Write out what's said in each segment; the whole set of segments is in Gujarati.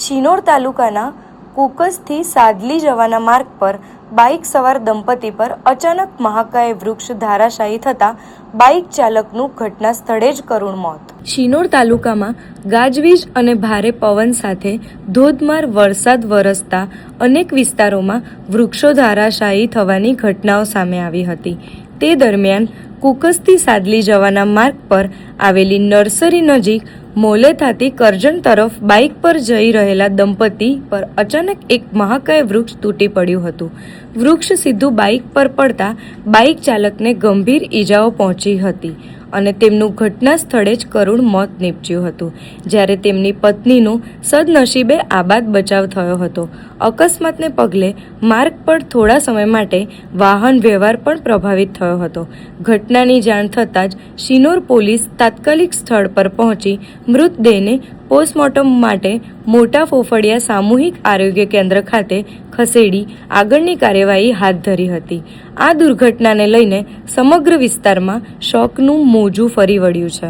શિનોર તાલુકાના કુકસથી સાદલી જવાના માર્ગ પર બાઇક સવાર દંપતી પર અચાનક મહાકાય વૃક્ષ ધરાશાયી થતાં બાઇક ચાલકનું ઘટના સ્થળે જ કરુણ મોત. શિનોર તાલુકામાં ગાજવીજ અને ભારે પવન સાથે ધોધમાર વરસાદ વરસતા અનેક વિસ્તારોમાં વૃક્ષો ધરાશાયી થવાની ઘટનાઓ સામે આવી હતી. તે દરમિયાન કુકસથી સાદલી જવાના માર્ગ પર આવેલી નર્સરી નજીક મોલેથાથી કરજણ તરફ બાઇક પર જઈ રહેલા દંપતી પર અચાનક એક મહાકાય વૃક્ષ તૂટી પડ્યું હતું. વૃક્ષ સીધું બાઇક પર પડતા બાઇક ચાલકને ગંભીર ઈજાઓ પહોંચી હતી અને તેમનું ઘટના સ્થળે જ કરુણ મોત નીપજ્યું હતું, જ્યારે તેમની પત્નીનું સદનસીબે આબાદ બચાવ થયો હતો. અકસ્માતને પગલે માર્ગ પર થોડા સમય માટે વાહન વ્યવહાર પણ પ્રભાવિત થયો હતો. ઘટનાની જાણ થતાં જ શિનોર પોલીસ તાત્કાલિક સ્થળ પર પહોંચી મૃતદેહને પોસ્ટમોર્ટમ માટે મોટા ફોફડિયા સામૂહિક આરોગ્ય કેન્દ્ર ખાતે ખસેડી આગળની કાર્યવાહી હાથ ધરી હતી. આ દુર્ઘટનાને લઈને સમગ્ર વિસ્તારમાં શોકનું મોજું ફરી વળ્યું છે.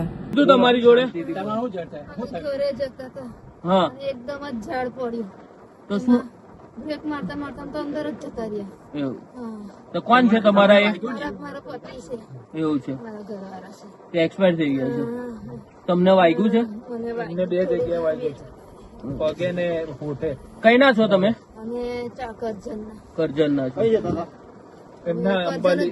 તમારી જોડે ઘરે જતા હતા. હા, એકદમ જ ઝાડ પડ્યું તો શું બ્રેક મારતા મારતા તો અંદર જ જતા રહ્યા. એવું? હા, તો કોણ છે તમારા એ? મારા પતિ છે, એવું છે, મારા ઘરવાળા છે. તે એક્સપાયર થઈ ગયા છે. હા, તમને વાગ્યું છે? મને વાગ્યું. બે જગ્યાએ વાગ્યું છે, પગે ને હોઠે. કઈ ના છો તમે? અને કરજણના કરજણ ના છો. એમના અંબાજી